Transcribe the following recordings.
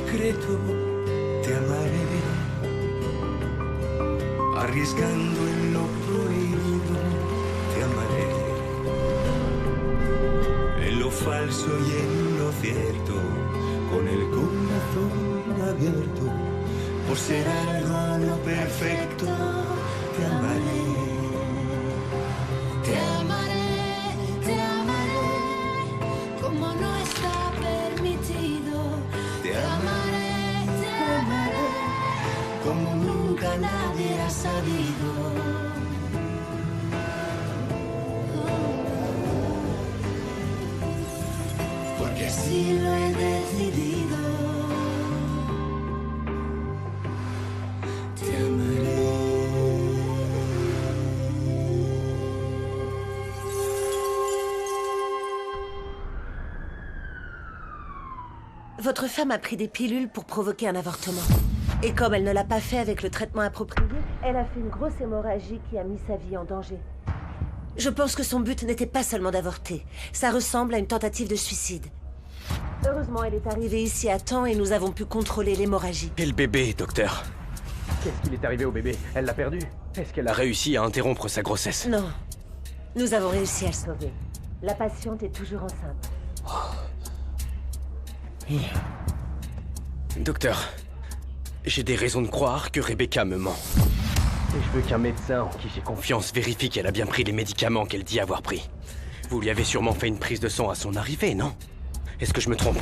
secreto te amaré, arriesgando en lo prohibido te amaré, en lo falso y en lo cierto, con el corazón abierto, por ser algo no perfecto te amaré. Te amaré, te amaré, como no está permitido. Te amaré, Como nunca nadie ha sabido. Porque así lo he decidido. Te amaré. Votre femme a pris des pilules pour provoquer un avortement. Et comme elle ne l'a pas fait avec le traitement approprié, elle a fait une grosse hémorragie qui a mis sa vie en danger. Je pense que son but n'était pas seulement d'avorter. Ça ressemble à une tentative de suicide. Heureusement, elle est arrivée ici à temps et nous avons pu contrôler l'hémorragie. Et le bébé, docteur? Qu'est-ce qu'il est arrivé au bébé? Elle l'a perdu? Est-ce qu'elle Elle a a... réussi à interrompre sa grossesse. Non. Nous avons réussi à le sauver. La patiente est toujours enceinte. Docteur, j'ai des raisons de croire que Rebecca me ment. Et je veux qu'un médecin en qui j'ai confiance... Confiance vérifie qu'elle a bien pris les médicaments qu'elle dit avoir pris. Vous lui avez sûrement fait une prise de sang à son arrivée, non? Est-ce que je me trompe?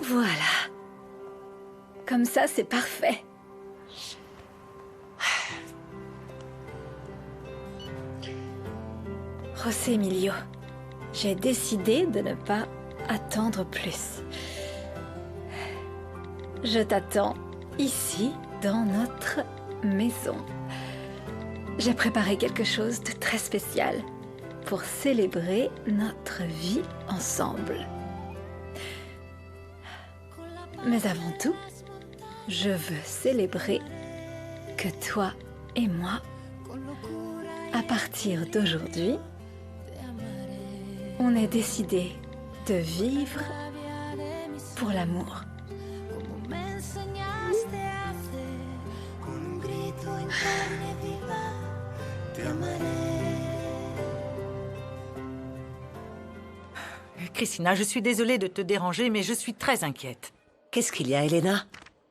voilà. Comme ça, c'est parfait. José Emilio, j'ai décidé de ne pas attendre plus. Je t'attends ici, dans notre maison. J'ai préparé quelque chose de très spécial pour célébrer notre vie ensemble. Mais avant tout, je veux célébrer que toi et moi, à partir d'aujourd'hui, on est décidé de vivre pour l'amour. Christina, je suis désolée de te déranger, mais je suis très inquiète. Qu'est-ce qu'il y a, Elena?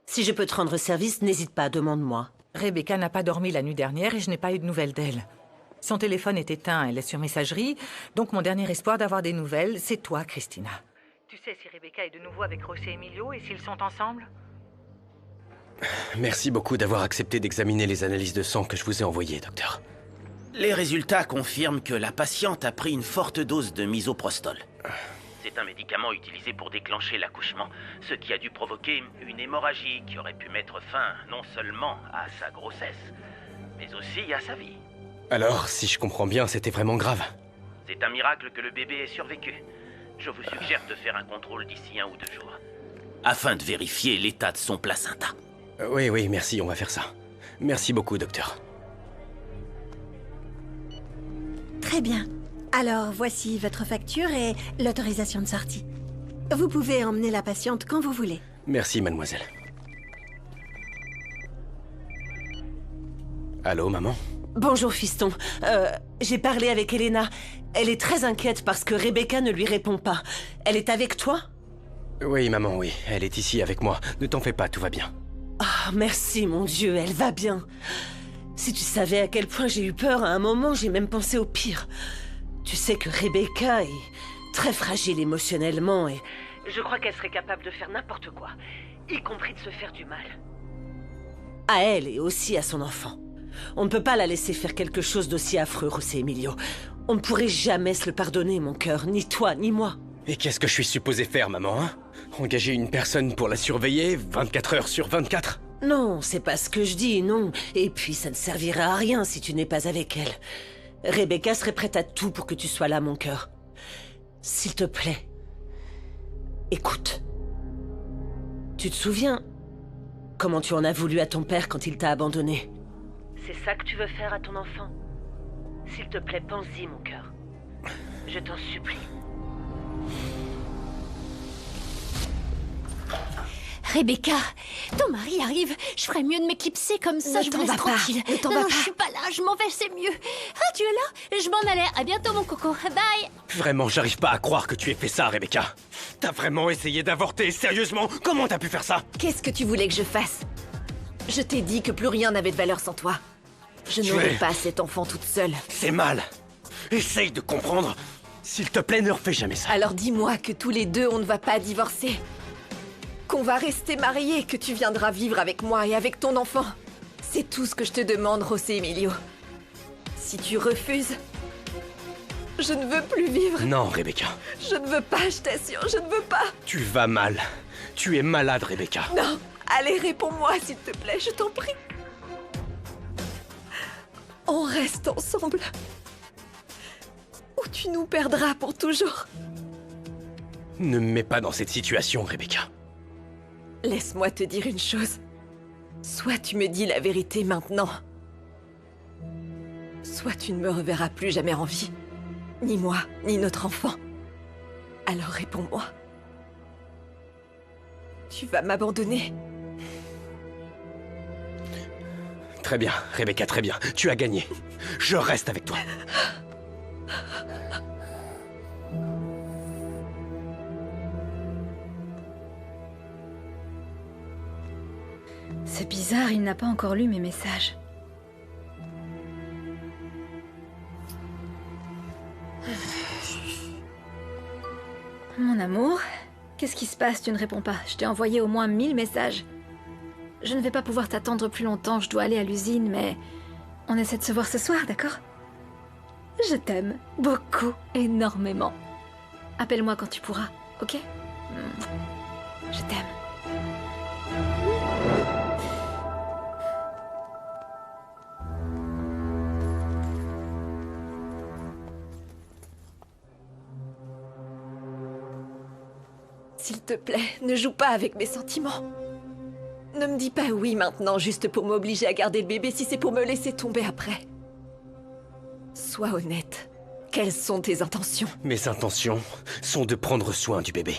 Si je peux te rendre service, n'hésite pas, demande-moi. Rebecca n'a pas dormi la nuit dernière et je n'ai pas eu de nouvelles d'elle. Son téléphone est éteint, elle est sur messagerie, donc mon dernier espoir d'avoir des nouvelles, c'est toi, Christina. Tu sais si Rebecca est de nouveau avec José Emilio et s'ils sont ensemble? Merci beaucoup d'avoir accepté d'examiner les analyses de sang que je vous ai envoyées, docteur. Les résultats confirment que la patiente a pris une forte dose de misoprostol. C'est un médicament utilisé pour déclencher l'accouchement, ce qui a dû provoquer une hémorragie qui aurait pu mettre fin non seulement à sa grossesse, mais aussi à sa vie. Alors, si je comprends bien, c'était vraiment grave. C'est un miracle que le bébé ait survécu. Je vous suggère de faire un contrôle d'ici 1 ou 2 jours, afin de vérifier l'état de son placenta. Oui, merci, on va faire ça. Merci beaucoup, docteur. Très bien. Alors, voici votre facture et l'autorisation de sortie. Vous pouvez emmener la patiente quand vous voulez. Merci, mademoiselle. Allô, maman? Bonjour, fiston. J'ai parlé avec Elena. Elle est très inquiète parce que Rebecca ne lui répond pas. Elle est avec toi? Oui, maman, oui. Elle est ici avec moi. Ne t'en fais pas, tout va bien. Ah, merci, mon Dieu, elle va bien. Si tu savais à quel point j'ai eu peur, à un moment, j'ai même pensé au pire. Tu sais que Rebecca est très fragile émotionnellement et je crois qu'elle serait capable de faire n'importe quoi, y compris de se faire du mal. À elle et aussi à son enfant. On ne peut pas la laisser faire quelque chose d'aussi affreux, José Emilio. On ne pourrait jamais se le pardonner, mon cœur, ni toi, ni moi. Et qu'est-ce que je suis supposé faire, maman, hein? Engager une personne pour la surveiller 24 heures sur 24? Non, c'est pas ce que je dis, non. Et puis, ça ne servira à rien si tu n'es pas avec elle. Rebecca serait prête à tout pour que tu sois là, mon cœur. S'il te plaît, écoute. Tu te souviens comment tu en as voulu à ton père quand il t'a abandonné? C'est ça que tu veux faire à ton enfant? S'il te plaît, pense-y, mon cœur. Je t'en supplie. Rebecca, ton mari arrive. Je ferais mieux de m'éclipser comme ça, je vous laisse tranquille. Ne t'en va pas. Je suis pas là, je m'en vais, c'est mieux. Ah, tu es là? Je m'en allais. À bientôt, mon coco. Bye. Vraiment, j'arrive pas à croire que tu aies fait ça, Rebecca. T'as vraiment essayé d'avorter, sérieusement? Comment t'as pu faire ça? Qu'est-ce que tu voulais que je fasse? Je t'ai dit que plus rien n'avait de valeur sans toi. Je Tu n'aurais es- pas cet enfant toute seule. C'est mal. Essaye de comprendre. S'il te plaît, ne refais jamais ça. Alors dis-moi que tous les deux, on ne va pas divorcer. Qu'on va rester mariés, que tu viendras vivre avec moi et avec ton enfant. C'est tout ce que je te demande, José Emilio. Si tu refuses, je ne veux plus vivre. Non, Rebecca. Je ne veux pas, je t'assure, je ne veux pas. Tu vas mal. Tu es malade, Rebecca. Non, allez, réponds-moi, s'il te plaît, je t'en prie. On reste ensemble. Ou tu nous perdras pour toujours. Ne me mets pas dans cette situation, Rebecca. Laisse-moi te dire une chose. Soit tu me dis la vérité maintenant, soit tu ne me reverras plus jamais en vie. Ni moi, ni notre enfant. Alors réponds-moi. Tu vas m'abandonner? Très bien, Rebecca, très bien. Tu as gagné. Je reste avec toi. C'est bizarre, il n'a pas encore lu mes messages. Mon amour, qu'est-ce qui se passe? Tu ne réponds pas. Je t'ai envoyé au moins 1000 messages. Je ne vais pas pouvoir t'attendre plus longtemps, je dois aller à l'usine, mais on essaie de se voir ce soir, d'accord? Je t'aime beaucoup, énormément. Appelle-moi quand tu pourras, ok? Je t'aime. S'il te plaît, ne joue pas avec mes sentiments. Ne me dis pas oui maintenant juste pour m'obliger à garder le bébé si c'est pour me laisser tomber après. Sois honnête. Quelles sont tes intentions? Mes intentions sont de prendre soin du bébé.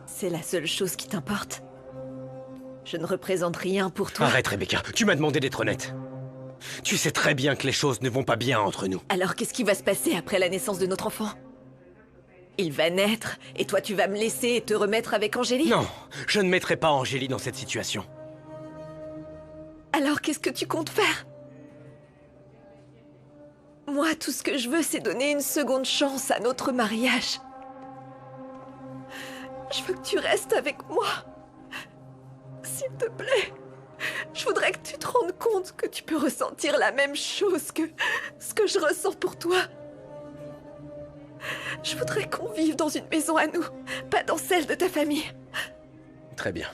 C'est la seule chose qui t'importe. Je ne représente rien pour toi. Arrête, Rebecca. Tu m'as demandé d'être honnête. Tu sais très bien que les choses ne vont pas bien entre nous. Alors qu'est-ce qui va se passer après la naissance de notre enfant? Il va naître, et toi tu vas me laisser et te remettre avec Angélie? Non, je ne mettrai pas Angélie dans cette situation. Alors qu'est-ce que tu comptes faire? Moi, tout ce que je veux, c'est donner une seconde chance à notre mariage. Je veux que tu restes avec moi. S'il te plaît. Je voudrais que tu te rendes compte que tu peux ressentir la même chose que ce que je ressens pour toi. Je voudrais qu'on vive dans une maison à nous, pas dans celle de ta famille. Très bien.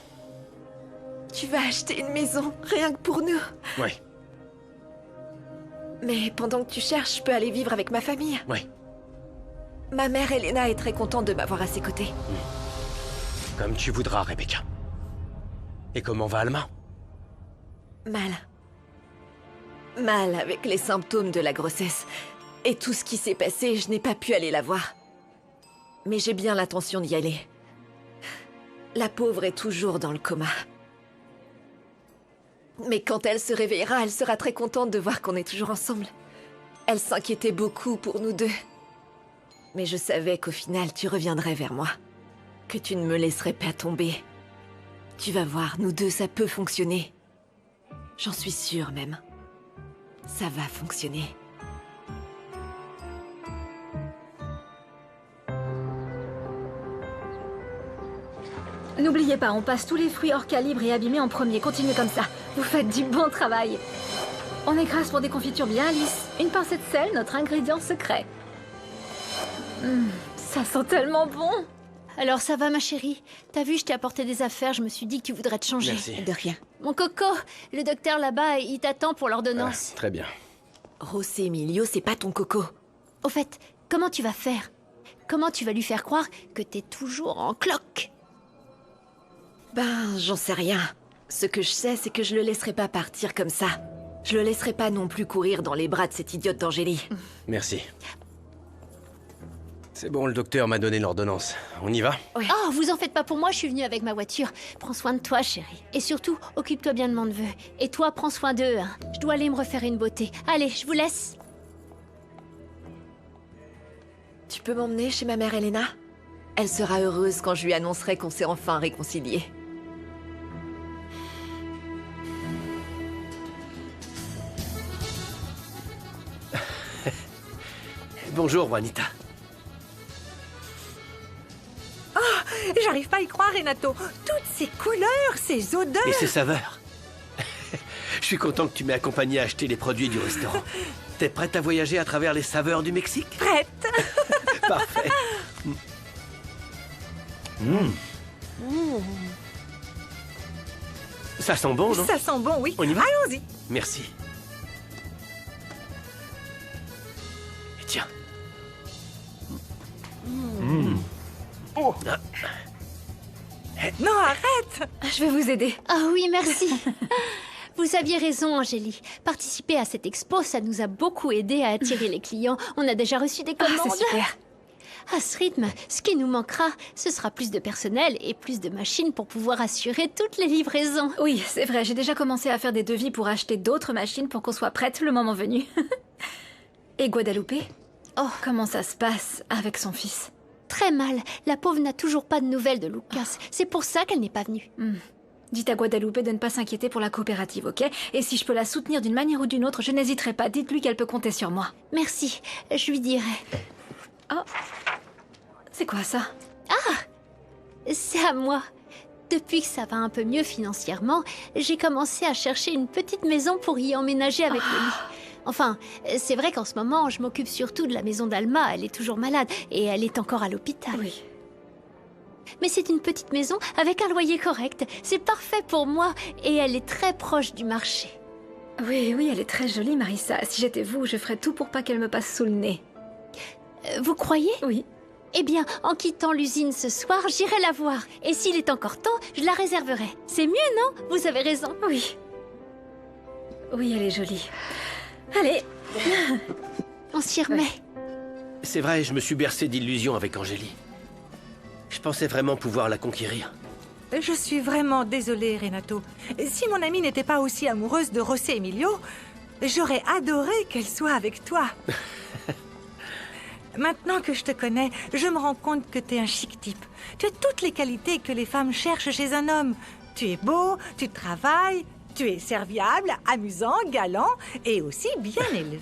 Tu vas acheter une maison, rien que pour nous. Oui, Mais pendant que tu cherches, je peux aller vivre avec ma famille. oui. Ma mère Elena est très contente de m'avoir à ses côtés. Comme tu voudras, Rebecca. Et comment va Alma? Mal. Mal avec les symptômes de la grossesse. Et tout ce qui s'est passé, je n'ai pas pu aller la voir. Mais j'ai bien l'intention d'y aller. La pauvre est toujours dans le coma. Mais quand elle se réveillera, elle sera très contente de voir qu'on est toujours ensemble. Elle s'inquiétait beaucoup pour nous deux. Mais je savais qu'au final, tu reviendrais vers moi. Que tu ne me laisserais pas tomber. Tu vas voir, nous deux, ça peut fonctionner. J'en suis sûre même. Ça va fonctionner. N'oubliez pas, on passe tous les fruits hors calibre et abîmés en premier. Continuez comme ça. Vous faites du bon travail. On écrase pour des confitures bien lisses. Une pincée de sel, notre ingrédient secret. Ça sent tellement bon. Alors ça va, ma chérie? T'as vu, je t'ai apporté des affaires, je me suis dit que tu voudrais te changer. Merci. De rien. Mon coco, le docteur là-bas, il t'attend pour l'ordonnance. Très bien. José Emilio, c'est pas ton coco. Au fait, comment tu vas faire? Comment tu vas lui faire croire que t'es toujours en cloque? Ben, j'en sais rien. Ce que je sais, c'est que je le laisserai pas partir comme ça. Je le laisserai pas non plus courir dans les bras de cette idiote d'Angélie. Merci. C'est bon, le docteur m'a donné l'ordonnance. On y va? Oh, vous en faites pas pour moi, je suis venue avec ma voiture. Prends soin de toi, chérie. Et surtout, occupe-toi bien de mon neveu. Et toi, prends soin d'eux, hein. Je dois aller me refaire une beauté. Allez, je vous laisse. Tu peux m'emmener chez ma mère Elena? Elle sera heureuse quand je lui annoncerai qu'on s'est enfin réconciliés. Bonjour, Juanita. Oh, j'arrive pas à y croire, Renato. Toutes ces couleurs, ces odeurs... Et ces saveurs. Je suis content que tu m'aies accompagné à acheter les produits du restaurant. T'es prête à voyager à travers les saveurs du Mexique? Prête. Parfait. Ça sent bon, non? Ça sent bon, oui. On y va? Allons-y. Merci. Et tiens. Oh. Non, arrête. Je vais vous aider. Ah oui, merci. Vous aviez raison, Angélie. Participer à cette expo, ça nous a beaucoup aidé à attirer les clients. On a déjà reçu des commandes. C'est super. À ce rythme, ce qui nous manquera, ce sera plus de personnel et plus de machines pour pouvoir assurer toutes les livraisons. Oui, c'est vrai, j'ai déjà commencé à faire des devis pour acheter d'autres machines pour qu'on soit prête le moment venu. Et Guadalupe? Oh, comment ça se passe avec son fils? Très mal. La pauvre n'a toujours pas de nouvelles de Lucas. C'est pour ça qu'elle n'est pas venue. Dites à Guadalupe de ne pas s'inquiéter pour la coopérative, ok? Et si je peux la soutenir d'une manière ou d'une autre, je n'hésiterai pas. Dites-lui qu'elle peut compter sur moi. Merci, je lui dirai. Oh, c'est quoi ça? Ah, c'est à moi. Depuis que ça va un peu mieux financièrement, j'ai commencé à chercher une petite maison pour y emménager avec le lit. Enfin, c'est vrai qu'en ce moment, je m'occupe surtout de la maison d'Alma. Elle est toujours malade et elle est encore à l'hôpital. Oui. Mais c'est une petite maison avec un loyer correct. C'est parfait pour moi et elle est très proche du marché. Oui, oui, elle est très jolie, Marissa. Si j'étais vous, je ferais tout pour pas qu'elle me passe sous le nez. Vous croyez? Oui. Eh bien, en quittant l'usine ce soir, j'irai la voir. Et s'il est encore temps, je la réserverai. C'est mieux, non? Vous avez raison. Oui. Oui, elle est jolie. Allez. On s'y remet. C'est vrai, je me suis bercé d'illusions avec Angélie. Je pensais vraiment pouvoir la conquérir. Je suis vraiment désolée, Renato. Si mon amie n'était pas aussi amoureuse de José Emilio, j'aurais adoré qu'elle soit avec toi. Maintenant que je te connais, je me rends compte que tu es un chic type. Tu as toutes les qualités que les femmes cherchent chez un homme. Tu es beau, tu travailles, tu es serviable, amusant, galant et aussi bien élevé.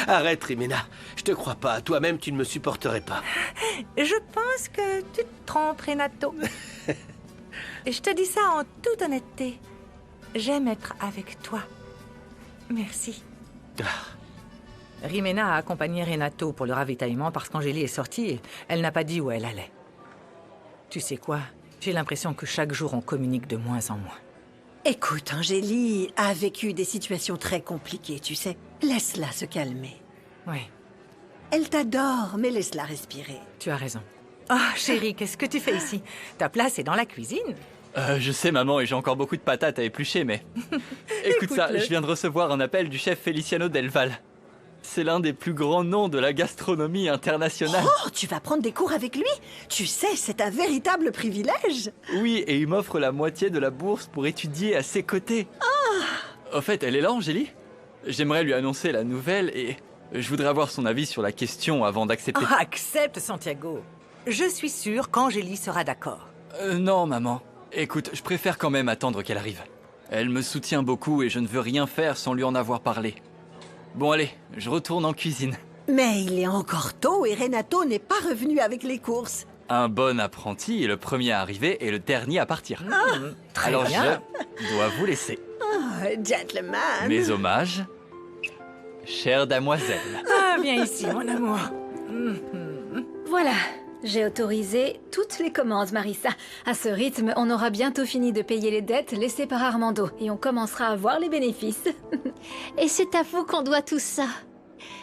Arrête, Rimena. Je te crois pas. Toi-même, tu ne me supporterais pas. Je pense que tu te trompes, Renato. Je te dis ça en toute honnêteté. J'aime être avec toi. Merci. Rimena a accompagné Renato pour le ravitaillement parce qu'Angélie est sortie et elle n'a pas dit où elle allait. Tu sais quoi? J'ai l'impression que chaque jour on communique de moins en moins. Écoute, Angélie a vécu des situations très compliquées, tu sais. Laisse-la se calmer. Oui. Elle t'adore, mais laisse-la respirer. Tu as raison. Oh, chérie, qu'est-ce que tu fais ici? Ta place est dans la cuisine. Je sais, maman, et j'ai encore beaucoup de patates à éplucher, mais... Écoute ça, je viens de recevoir un appel du chef Feliciano Del Val. C'est l'un des plus grands noms de la gastronomie internationale. Oh, tu vas prendre des cours avec lui? Tu sais, c'est un véritable privilège. Oui, et il m'offre la moitié de la bourse pour étudier à ses côtés. Au fait, elle est là, Angélie? J'aimerais lui annoncer la nouvelle et je voudrais avoir son avis sur la question avant d'accepter. Oh, accepte, Santiago. Je suis sûre qu'Angélie sera d'accord. Non, maman. Écoute, je préfère quand même attendre qu'elle arrive. Elle me soutient beaucoup et je ne veux rien faire sans lui en avoir parlé. Bon, allez, je retourne en cuisine. Mais il est encore tôt et Renato n'est pas revenu avec les courses. Un bon apprenti est le premier à arriver et le dernier à partir. Très Alors bien. je dois vous laisser. Oh, gentleman. Mes hommages, chère damoiselle. Ah, viens ici, mon amour. Voilà, j'ai autorisé toutes les commandes, Marissa. À ce rythme, on aura bientôt fini de payer les dettes laissées par Armando et on commencera à voir les bénéfices. Et c'est à vous qu'on doit tout ça.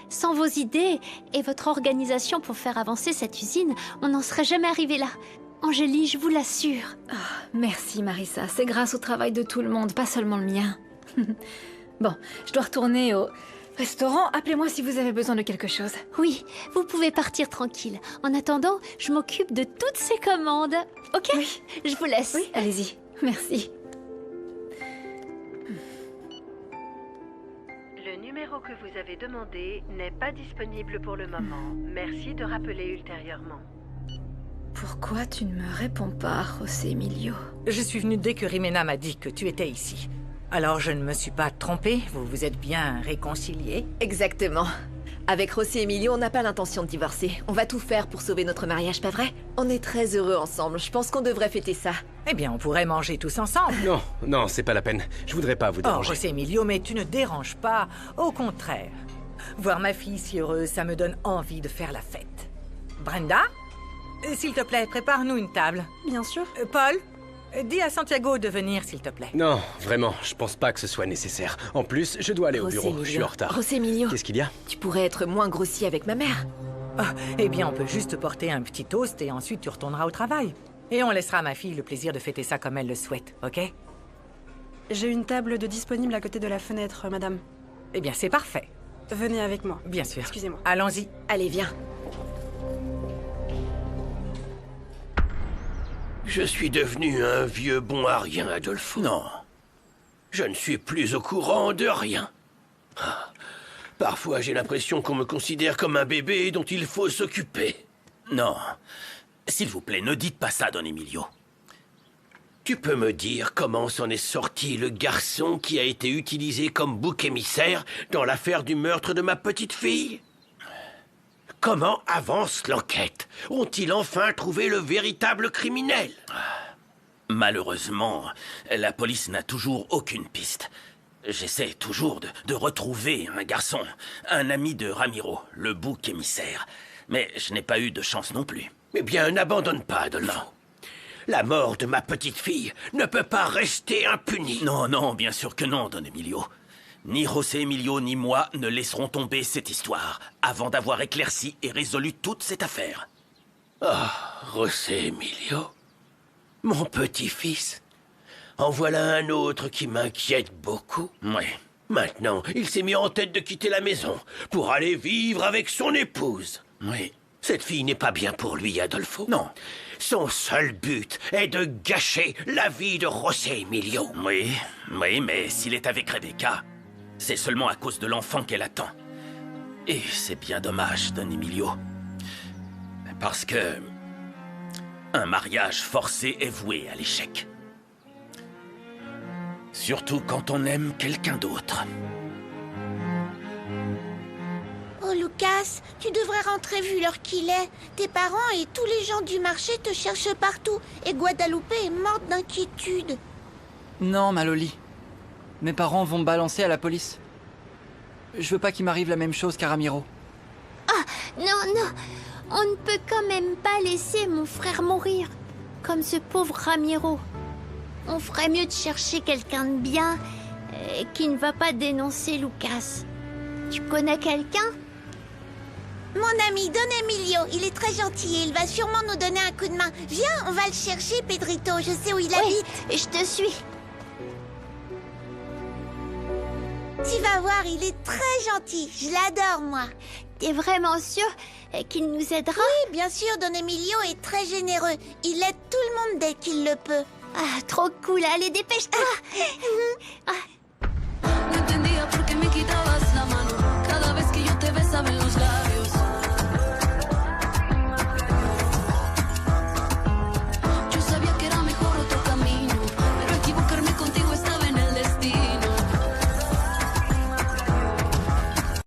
Sans vos idées et votre organisation pour faire avancer cette usine, on n'en serait jamais arrivé là. Angélie, je vous l'assure. Merci Marissa, c'est grâce au travail de tout le monde, pas seulement le mien. Bon, je dois retourner au restaurant. Appelez-moi si vous avez besoin de quelque chose. Oui, vous pouvez partir tranquille. En attendant, je m'occupe de toutes ces commandes. Ok? Oui. Je vous laisse. Oui, allez-y. Merci. Le numéro que vous avez demandé n'est pas disponible pour le moment. Merci de rappeler ultérieurement. Pourquoi tu ne me réponds pas, José Emilio? Je suis venue dès que Rimena m'a dit que tu étais ici. Alors je ne me suis pas trompée, vous vous êtes bien réconciliés? Exactement. Avec José Emilio, on n'a pas l'intention de divorcer. On va tout faire pour sauver notre mariage, pas vrai? On est très heureux ensemble, je pense qu'on devrait fêter ça. Eh bien, on pourrait manger tous ensemble. Non, non, c'est pas la peine. Je voudrais pas vous déranger. Oh, José Emilio, mais tu ne déranges pas. Au contraire. Voir ma fille si heureuse, ça me donne envie de faire la fête. Brenda? S'il te plaît, prépare-nous une table. Bien sûr. Paul? Dis à Santiago de venir, s'il te plaît. Non, vraiment, je pense pas que ce soit nécessaire. En plus, je dois aller au bureau, je suis en retard. José Emilio. Qu'est-ce qu'il y a? Tu pourrais être moins grossi avec ma mère. Eh bien, on peut juste porter un petit toast et ensuite tu retourneras au travail. Et on laissera à ma fille le plaisir de fêter ça comme elle le souhaite, ok? J'ai une table de disponible à côté de la fenêtre, madame. Eh bien, c'est parfait. Venez avec moi. Bien sûr. Excusez-moi. Allons-y. Allez, viens. Je suis devenu un vieux bon à rien, Adolfo. Non. Je ne suis plus au courant de rien. Parfois, j'ai l'impression qu'on me considère comme un bébé dont il faut s'occuper. Non. S'il vous plaît, ne dites pas ça, Don Emilio. Tu peux me dire comment s'en est sorti le garçon qui a été utilisé comme bouc émissaire dans l'affaire du meurtre de ma petite fille? Comment avance l'enquête? Ont-ils enfin trouvé le véritable criminel? Malheureusement, la police n'a toujours aucune piste. J'essaie toujours de retrouver un garçon, un ami de Ramiro, le bouc émissaire. Mais je n'ai pas eu de chance non plus. Eh bien, n'abandonne pas, Adolfo. La mort de ma petite fille ne peut pas rester impunie. Non, non, bien sûr que non, Don Emilio. Ni José Emilio ni moi ne laisserons tomber cette histoire avant d'avoir éclairci et résolu toute cette affaire. Ah, José Emilio, mon petit-fils. En voilà un autre qui m'inquiète beaucoup. Oui. Maintenant, il s'est mis en tête de quitter la maison pour aller vivre avec son épouse. Oui. Cette fille n'est pas bien pour lui, Adolfo. Non. Son seul but est de gâcher la vie de José Emilio. Oui, oui, mais s'il est avec Rebecca, c'est seulement à cause de l'enfant qu'elle attend. Et c'est bien dommage, Don Emilio. Parce que un mariage forcé est voué à l'échec. Surtout quand on aime quelqu'un d'autre. Oh, Lucas, tu devrais rentrer vu l'heure qu'il est. Tes parents et tous les gens du marché te cherchent partout. Et Guadalupe est morte d'inquiétude. Non, Maloli. Mes parents vont me balancer à la police. Je veux pas qu'il m'arrive la même chose qu'à Ramiro. Ah, non, non. On ne peut quand même pas laisser mon frère mourir. Comme ce pauvre Ramiro. On ferait mieux de chercher quelqu'un de bien qui ne va pas dénoncer Lucas. Tu connais quelqu'un? Mon ami Don Emilio, il est très gentil et il va sûrement nous donner un coup de main. Viens, on va le chercher, Pedrito, je sais où il habite. Je te suis. Tu vas voir, il est très gentil. Je l'adore, moi. T'es vraiment sûr qu'il nous aidera? Oui, bien sûr, Don Emilio est très généreux. Il aide tout le monde dès qu'il le peut. Ah, trop cool. Allez, dépêche-toi.